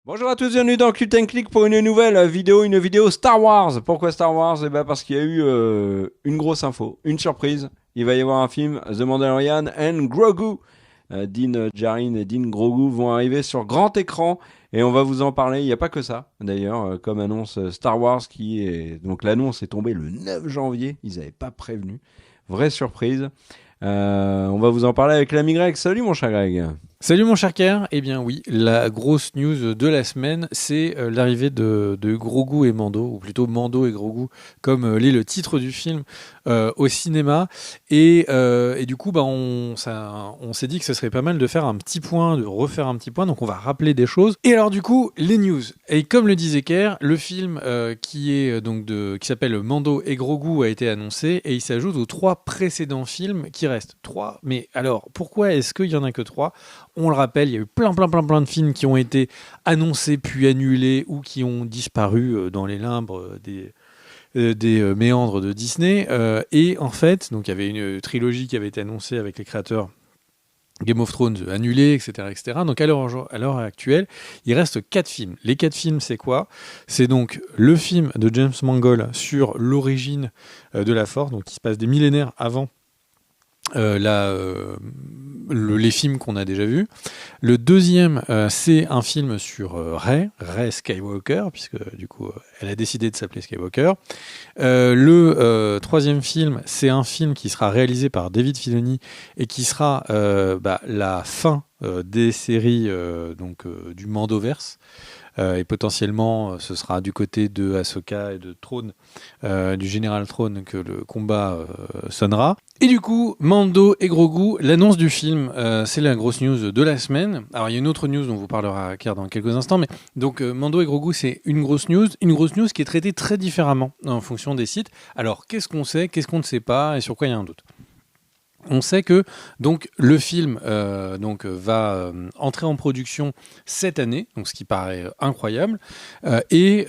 Bonjour à tous, bienvenue dans Cult & Click pour une nouvelle vidéo, Star Wars. Pourquoi Star Wars? Parce qu'il y a eu une grosse info, une surprise. Il va y avoir un film, The Mandalorian and Grogu. Din Djarin et Din Grogu vont arriver sur grand écran et on va vous en parler. Il n'y a pas que ça, d'ailleurs, comme annonce Star Wars qui est... Donc l'annonce est tombée le 9 janvier, ils n'avaient pas prévenu. Vraie surprise. On va vous en parler avec l'ami Greg. Salut mon cher Greg. Salut mon cher Kerr, eh bien oui, la grosse news de la semaine, c'est l'arrivée de Grogu et Mando, ou plutôt Mando et Grogu, comme l'est le titre du film, au cinéma. Et du coup, on s'est dit que ce serait pas mal de faire un petit point, de refaire un petit point, donc on va rappeler des choses. Et alors du coup, les news. Et comme le disait Kerr, le film qui s'appelle Mando et Grogu a été annoncé, et il s'ajoute aux 3 précédents films qui restent. 3, mais alors pourquoi est-ce qu'il y en a que 3 ? On le rappelle, il y a eu plein de films qui ont été annoncés puis annulés ou qui ont disparu dans les limbes des méandres de Disney. Et en fait, donc il y avait une trilogie qui avait été annoncée avec les créateurs Game of Thrones annulée, etc., etc. Donc à l'heure actuelle, il reste 4 films. Les 4 films, c'est quoi ? C'est donc le film de James Mangold sur l'origine de la Force, donc qui se passe des millénaires avant les films qu'on a déjà vus. Le deuxième, c'est un film sur Rey Skywalker, puisque du coup, elle a décidé de s'appeler Skywalker. Le troisième film, c'est un film qui sera réalisé par David Filoni et qui sera la fin des séries du Mandoverse. Et potentiellement, ce sera du côté de Ahsoka et de Thrawn, du général Thrawn, que le combat sonnera. Et du coup, Mando et Grogu, l'annonce du film, c'est la grosse news de la semaine. Alors, il y a une autre news dont vous parlera Kerr dans quelques instants, mais donc Mando et Grogu, c'est une grosse news qui est traitée très différemment en fonction des sites. Alors, qu'est-ce qu'on sait, qu'est-ce qu'on ne sait pas, et sur quoi il y a un doute ? On sait que donc le film va entrer en production cette année, donc ce qui paraît incroyable, et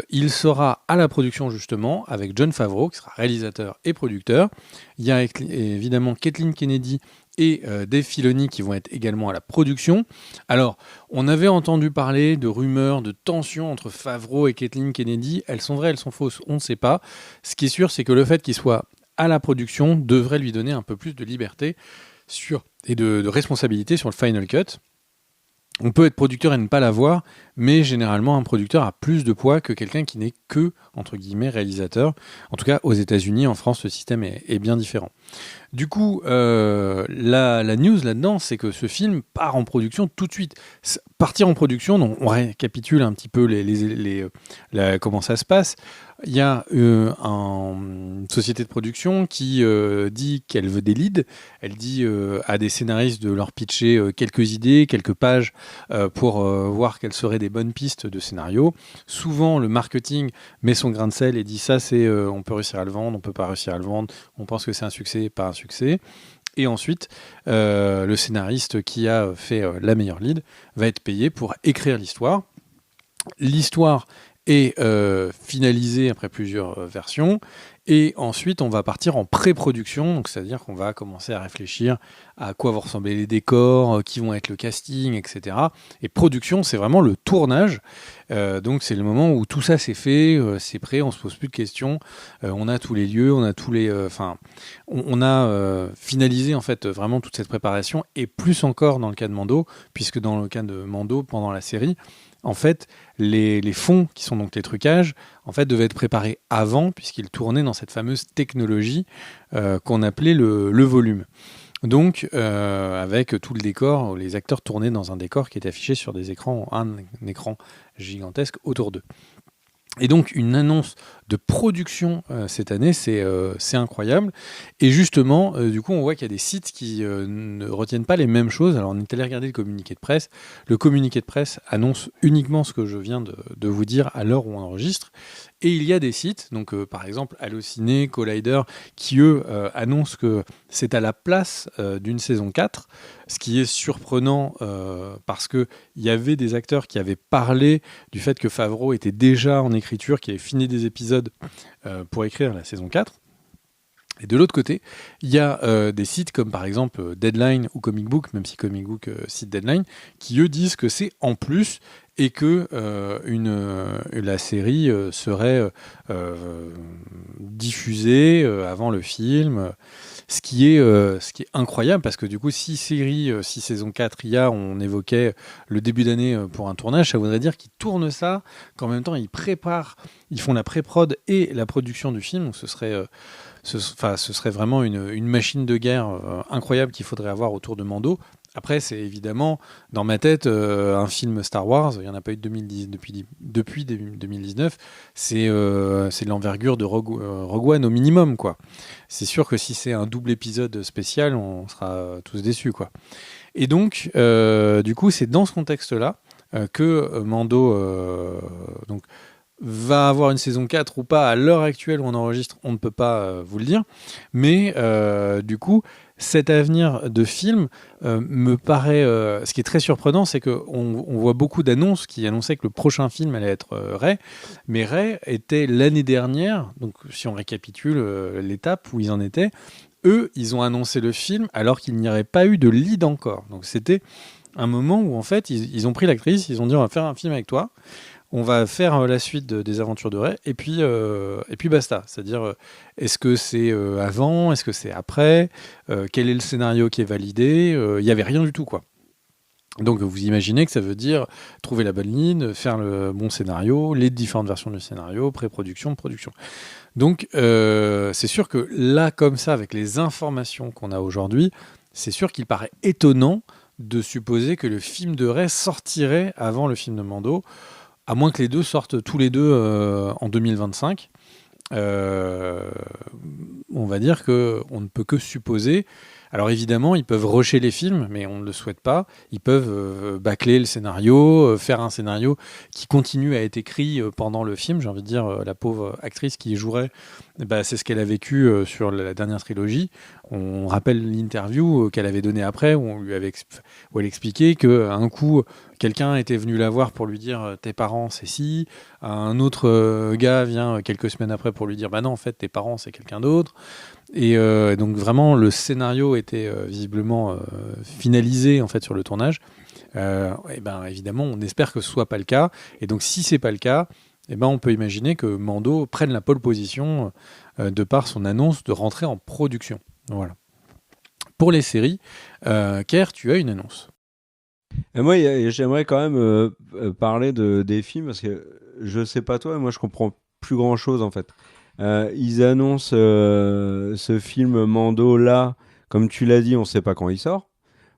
il sera à la production justement avec Jon Favreau qui sera réalisateur et producteur. Il y a évidemment Kathleen Kennedy et Dave Filoni qui vont être également à la production. Alors, on avait entendu parler de rumeurs, de tensions entre Favreau et Kathleen Kennedy. Elles sont vraies, elles sont fausses, on ne sait pas. Ce qui est sûr, c'est que le fait qu'ils soient à la production devrait lui donner un peu plus de liberté et de responsabilité sur le Final Cut. On peut être producteur et ne pas l'avoir, mais généralement un producteur a plus de poids que quelqu'un qui n'est que, entre guillemets, réalisateur. En tout cas, aux États-Unis, en France, le système est bien différent. Du coup, la news là-dedans, c'est que ce film part en production tout de suite. Partir en production, donc on récapitule un petit peu comment ça se passe. Il y a une société de production qui dit qu'elle veut des leads. Elle dit à des scénaristes de leur pitcher quelques idées, quelques pages pour voir quelles seraient des bonnes pistes de scénario. Souvent, le marketing met son grain de sel et dit ça, c'est on peut réussir à le vendre, on peut pas réussir à le vendre, on pense que c'est un succès, pas un succès. Et ensuite, le scénariste qui a fait la meilleure lead va être payé pour écrire l'histoire. L'histoire est finalisée après plusieurs versions. Et ensuite, on va partir en pré-production, donc c'est-à-dire qu'on va commencer à réfléchir à quoi vont ressembler les décors, qui vont être le casting, etc. Et production, c'est vraiment le tournage. Donc c'est le moment où tout ça c'est fait, c'est prêt, on se pose plus de questions, on a tous les lieux, on a tous les, on a finalisé en fait vraiment toute cette préparation et plus encore dans le cas de Mando, puisque dans le cas de Mando pendant la série. En fait, les fonds, qui sont donc les trucages, en fait, devaient être préparés avant, puisqu'ils tournaient dans cette fameuse technologie qu'on appelait le volume. Donc, avec tout le décor, les acteurs tournaient dans un décor qui est affiché sur des écrans, un écran gigantesque autour d'eux. Et donc, une annonce de production cette année, c'est incroyable. Et justement, du coup, on voit qu'il y a des sites qui ne retiennent pas les mêmes choses. Alors, on est allé regarder le communiqué de presse. Le communiqué de presse annonce uniquement ce que je viens de vous dire à l'heure où on enregistre. Et il y a des sites, donc par exemple Allociné, Collider, qui eux annoncent que c'est à la place d'une saison 4, ce qui est surprenant parce qu'il y avait des acteurs qui avaient parlé du fait que Favreau était déjà en écriture, qui avait fini des épisodes pour écrire la saison 4. Et de l'autre côté, il y a des sites comme par exemple Deadline ou Comic Book, même si Comic Book cite Deadline, qui eux disent que c'est en plus et que la série serait diffusée avant le film. Ce qui est incroyable parce que du coup, si saison 4 il y a, on évoquait le début d'année pour un tournage, ça voudrait dire qu'ils tournent ça, qu'en même temps ils font la pré-prod et la production du film, donc ce serait vraiment une machine de guerre incroyable qu'il faudrait avoir autour de Mando. Après, c'est évidemment, dans ma tête, un film Star Wars, il n'y en a pas eu depuis 2019, c'est de l'envergure de Rogue One au minimum, quoi. C'est sûr que si c'est un double épisode spécial, on sera tous déçus, quoi. Et donc, du coup, c'est dans ce contexte-là que Mando donc, va avoir une saison 4 ou pas. À l'heure actuelle où on enregistre, on ne peut pas vous le dire. Mais du coup, cet avenir de film me paraît... ce qui est très surprenant, c'est qu'on voit beaucoup d'annonces qui annonçaient que le prochain film allait être Rey. Mais Rey était l'année dernière, donc si on récapitule l'étape où ils en étaient, eux, ils ont annoncé le film alors qu'il n'y aurait pas eu de lead encore. Donc c'était un moment où en fait, ils ont pris l'actrice, ils ont dit on va faire un film avec toi. On va faire la suite des aventures de Rey et puis basta. C'est-à-dire, est-ce que c'est avant, est-ce que c'est après, quel est le scénario qui est validé. Il n'y avait rien du tout, quoi. Donc vous imaginez que ça veut dire trouver la bonne ligne, faire le bon scénario, les différentes versions du scénario, pré-production, production. Donc c'est sûr que là, comme ça, avec les informations qu'on a aujourd'hui, c'est sûr qu'il paraît étonnant de supposer que le film de Rey sortirait avant le film de Mando. À moins que les deux sortent tous les deux en 2025, on va dire qu'on ne peut que supposer. Alors évidemment, ils peuvent rusher les films, mais on ne le souhaite pas. Ils peuvent bâcler le scénario, faire un scénario qui continue à être écrit pendant le film. J'ai envie de dire, la pauvre actrice qui y jouerait, bah, c'est ce qu'elle a vécu sur la dernière trilogie. On rappelle l'interview qu'elle avait donnée après, où elle expliquait qu'un coup, quelqu'un était venu la voir pour lui dire tes parents c'est ci, un autre gars vient quelques semaines après pour lui dire bah non en fait tes parents c'est quelqu'un d'autre, et donc vraiment le scénario était visiblement finalisé en fait sur le tournage. Et ben évidemment on espère que ce soit pas le cas, et donc si c'est pas le cas, et ben on peut imaginer que Mando prenne la pole position de par son annonce de rentrer en production. Voilà. Pour les séries, Kerr, tu as une annonce. Et moi, j'aimerais quand même parler des films parce que je sais pas toi, moi je comprends plus grand chose en fait. Ils annoncent ce film Mando là, comme tu l'as dit, on sait pas quand il sort.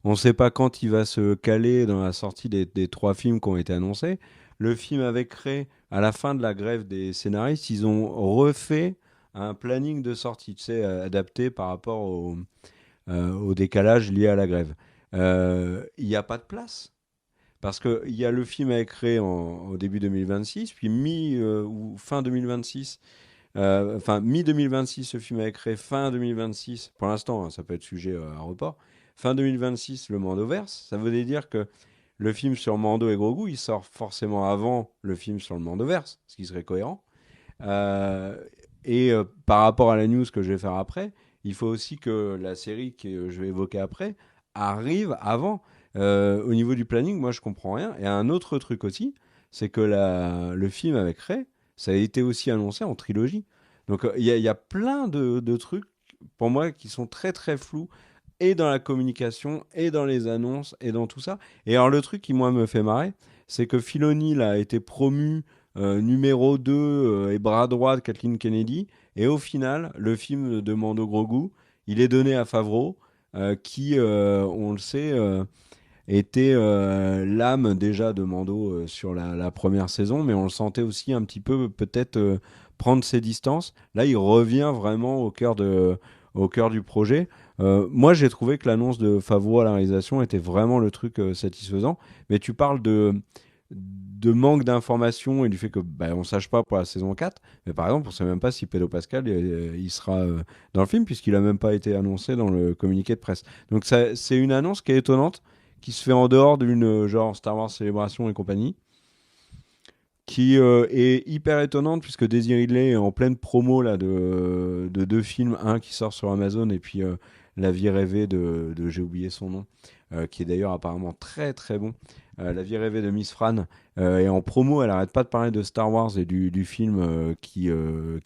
On sait pas quand il va se caler dans la sortie des trois films qui ont été annoncés. Le film avec Rey, à la fin de la grève des scénaristes, ils ont refait un planning de sortie, tu sais, adapté par rapport au décalage lié à la grève. Il n'y a pas de place. Parce qu'il y a le film à écrire au début 2026, puis ou fin 2026, enfin mi-2026, le film à écrire fin 2026, pour l'instant, hein, ça peut être sujet à report, fin 2026, le Mandoverse, ça veut dire que le film sur Mando et Grogu, il sort forcément avant le film sur le Mandoverse, ce qui serait cohérent. Et par rapport à la news que je vais faire après, il faut aussi que la série que je vais évoquer après arrive avant. Au niveau du planning, moi je comprends rien. Et un autre truc aussi, c'est que le film avec Rey, ça a été aussi annoncé en trilogie. Donc il y a plein de trucs pour moi qui sont très très flous, et dans la communication, et dans les annonces, et dans tout ça. Et alors le truc qui moi me fait marrer, c'est que Filoni là, a été promu numéro 2 et bras droit de Kathleen Kennedy. Et au final, le film de Mando Grogu, il est donné à Favreau, qui, on le sait, était l'âme déjà de Mando sur la première saison, mais on le sentait aussi un petit peu peut-être prendre ses distances. Là, il revient vraiment au cœur du projet. Moi, j'ai trouvé que l'annonce de Favreau à la réalisation était vraiment le truc satisfaisant. Mais tu parles de manque d'informations et du fait que on ne sache pas pour la saison 4. Mais par exemple, on ne sait même pas si Pedro Pascal il sera dans le film, puisqu'il n'a même pas été annoncé dans le communiqué de presse. Donc c'est une annonce qui est étonnante, qui se fait en dehors d'une genre Star Wars Célébration et compagnie. qui est hyper étonnante puisque Daisy Ridley est en pleine promo là, de deux films, un qui sort sur Amazon et puis La vie rêvée j'ai oublié son nom, qui est d'ailleurs apparemment très très bon. La vie rêvée de Miss Fran est en promo, elle arrête pas de parler de Star Wars et du film qui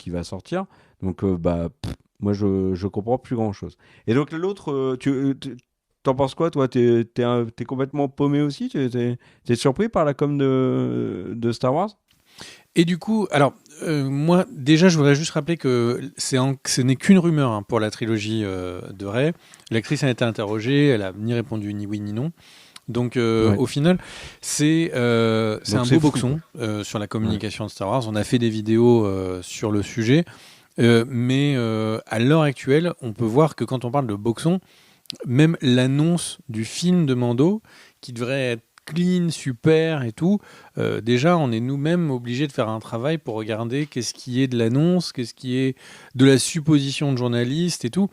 va sortir. Donc moi je comprends plus grand chose. Et donc l'autre, t'en penses quoi toi? T'es complètement paumé aussi? T'es surpris par la com de Star Wars? Et du coup, alors, moi, déjà, je voudrais juste rappeler que ce n'est qu'une rumeur hein, pour la trilogie de Rey. L'actrice a été interrogée, elle a ni répondu ni oui ni non. Donc, Ouais. au final, c'est un c'est beau flou, boxon sur la communication de Star Wars. On a fait des vidéos sur le sujet, mais à l'heure actuelle, on peut voir que quand on parle de boxon, même l'annonce du film de Mando, qui devrait être clean, super et tout, déjà on est nous-mêmes obligés de faire un travail pour regarder qu'est-ce qui est de l'annonce, qu'est-ce qui est de la supposition de journaliste et tout.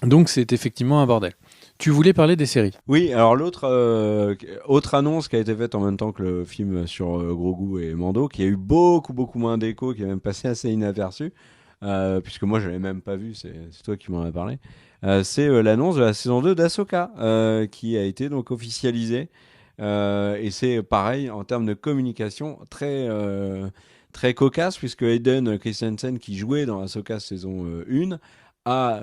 Donc c'est effectivement un bordel. Tu voulais parler des séries. Oui, alors l'autre autre annonce qui a été faite en même temps que le film sur Grogu et Mando, qui a eu beaucoup moins d'écho, qui est même passé assez inaperçu, puisque moi je l'avais même pas vu, c'est toi qui m'en as parlé. C'est l'annonce de la saison 2 d'Ahsoka, qui a été donc officialisée. Et c'est pareil en termes de communication très cocasse, puisque Hayden Christensen, qui jouait dans Ahsoka saison 1, a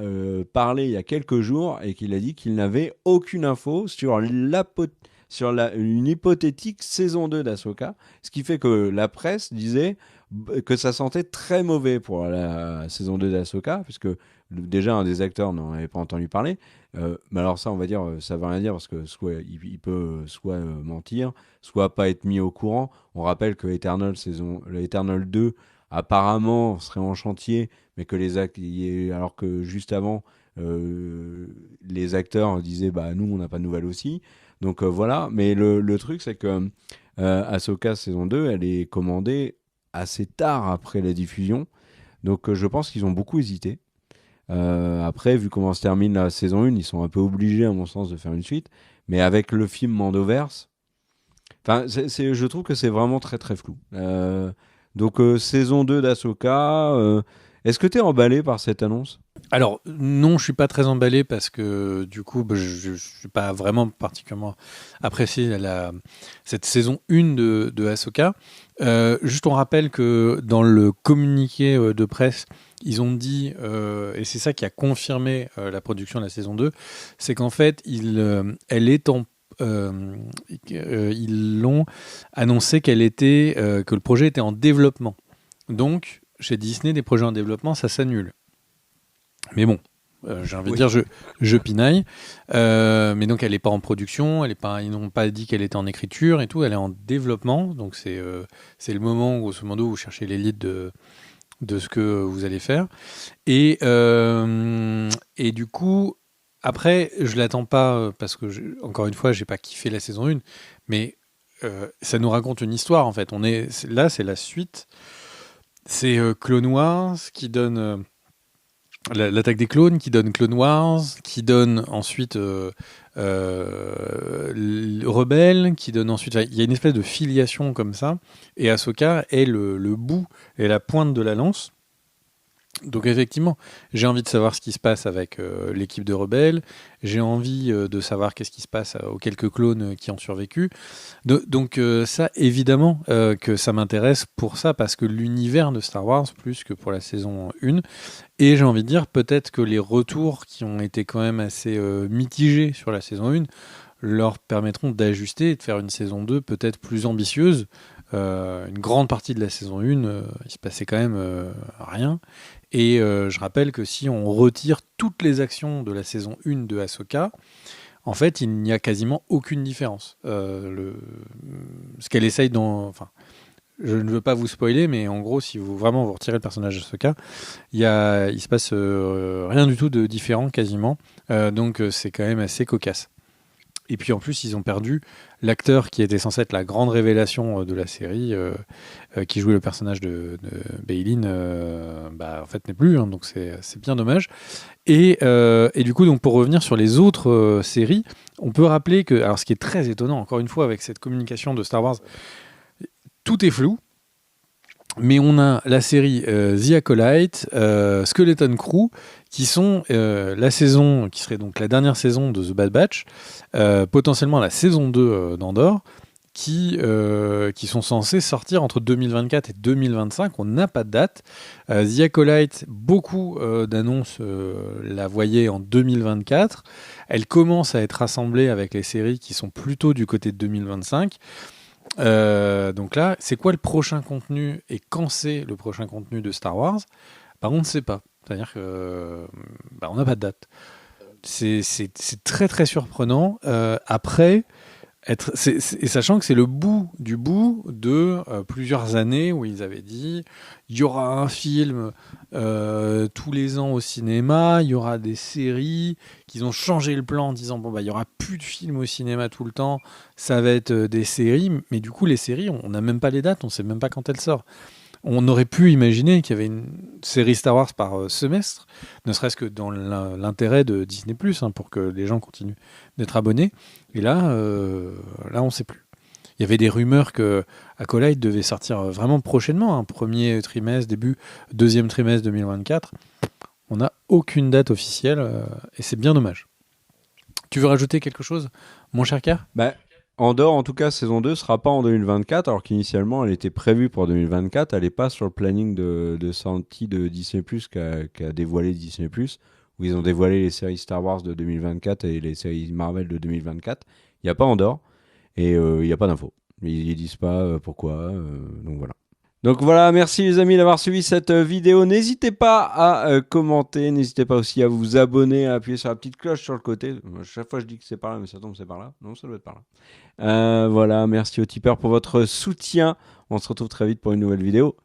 parlé il y a quelques jours et qu'il a dit qu'il n'avait aucune info sur une hypothétique saison 2 d'Ahsoka, ce qui fait que la presse disait que ça sentait très mauvais pour la saison 2 d'Ahsoka, puisque déjà un des acteurs n'en avait pas entendu parler. Mais alors ça, on va dire, ça veut rien dire parce que soit il peut soit mentir, soit pas être mis au courant. On rappelle que le Eternal 2 apparemment serait en chantier, mais que alors que juste avant, les acteurs disaient bah nous on n'a pas de nouvelles aussi. Donc voilà. Mais le truc c'est que Ahsoka saison 2, elle est commandée assez tard après la diffusion. Donc je pense qu'ils ont beaucoup hésité. Après, vu comment se termine la saison 1, ils sont un peu obligés, à mon sens, de faire une suite. Mais avec le film Mandoverse, je trouve que c'est vraiment très très flou. Donc, saison 2 d'Ahsoka, est-ce que tu es emballé par cette annonce? Alors non, je suis pas très emballé parce que du coup, je suis pas vraiment particulièrement apprécié cette saison 1 de Ahsoka. Juste on rappelle que dans le communiqué de presse, ils ont dit, et c'est ça qui a confirmé la production de la saison 2, c'est qu'en fait, elle est ils l'ont annoncé que le projet était en développement. Donc, chez Disney, des projets en développement, ça s'annule. Mais bon, j'ai envie de dire, je pinaille. Mais donc, elle n'est pas en production, ils n'ont pas dit qu'elle était en écriture et tout, elle est en développement. Donc, c'est le moment, grosso modo, où vous cherchez l'élite de ce que vous allez faire. Et du coup, après, je l'attends pas parce que, encore une fois, j'ai pas kiffé la saison 1, mais ça nous raconte une histoire, en fait. Là, c'est la suite. C'est Clone Wars qui donne... l'attaque des clones, qui donne Clone Wars, qui donne ensuite Rebelle, qui donne ensuite... Il y a une espèce de filiation comme ça, et Ahsoka est le bout et la pointe de la lance. Donc effectivement, j'ai envie de savoir ce qui se passe avec l'équipe de Rebelle, j'ai envie de savoir qu'est-ce qui se passe aux quelques clones qui ont survécu. Donc ça, évidemment, que ça m'intéresse pour ça, parce que l'univers de Star Wars, plus que pour la saison 1, et j'ai envie de dire peut-être que les retours qui ont été quand même assez mitigés sur la saison 1 leur permettront d'ajuster et de faire une saison 2 peut-être plus ambitieuse. Une grande partie de la saison 1, il se passait quand même rien. Et je rappelle que si on retire toutes les actions de la saison 1 de Ahsoka, en fait, il n'y a quasiment aucune différence. Ce qu'elle essaye enfin, je ne veux pas vous spoiler, mais en gros, si vous retirez le personnage d'Ahsoka, il se passe rien du tout de différent quasiment. Donc c'est quand même assez cocasse. Et puis en plus, ils ont perdu l'acteur qui était censé être la grande révélation de la série, qui jouait le personnage de Bayline, en fait n'est plus, hein, donc c'est bien dommage. Et du coup, donc pour revenir sur les autres séries, on peut rappeler que, alors ce qui est très étonnant, encore une fois, avec cette communication de Star Wars, tout est flou. Mais on a la série The Acolyte, Skeleton Crew, qui sont la saison, qui serait donc la dernière saison de The Bad Batch, potentiellement la saison 2 d'Andor, qui sont censés sortir entre 2024 et 2025. On n'a pas de date. The Acolyte, beaucoup d'annonces la voyaient en 2024. Elle commence à être rassemblée avec les séries qui sont plutôt du côté de 2025. Donc là, c'est quoi le prochain contenu et quand c'est le prochain contenu de Star Wars? On ne sait pas. C'est-à-dire que on n'a pas de date. C'est très très surprenant. Après, et sachant que c'est le bout du bout de plusieurs années où ils avaient dit il y aura un film tous les ans au cinéma, il y aura des séries, qu'ils ont changé le plan en disant il y aura plus de films au cinéma tout le temps, ça va être des séries, mais du coup les séries on n'a même pas les dates, on sait même pas quand elles sortent. On aurait pu imaginer qu'il y avait une série Star Wars par semestre, ne serait-ce que dans l'intérêt de Disney+, pour que les gens continuent d'être abonnés. Et là, on ne sait plus. Il y avait des rumeurs que Acolyte devait sortir vraiment prochainement, premier trimestre, deuxième trimestre 2024. On n'a aucune date officielle et c'est bien dommage. Tu veux rajouter quelque chose, mon cher K? Andor, en tout cas, saison 2 sera pas en 2024, alors qu'initialement, elle était prévue pour 2024. Elle n'est pas sur le planning de sortie de Disney+, qu'a dévoilé Disney+, où ils ont dévoilé les séries Star Wars de 2024 et les séries Marvel de 2024. Il n'y a pas Andor, et il n'y a pas d'infos. Ils disent pas pourquoi, donc voilà. Donc voilà, merci les amis d'avoir suivi cette vidéo. N'hésitez pas à commenter, n'hésitez pas aussi à vous abonner, à appuyer sur la petite cloche sur le côté. Chaque fois je dis que c'est par là, mais ça tombe c'est par là. Non, ça doit être par là. Voilà, merci aux tipeurs pour votre soutien. On se retrouve très vite pour une nouvelle vidéo.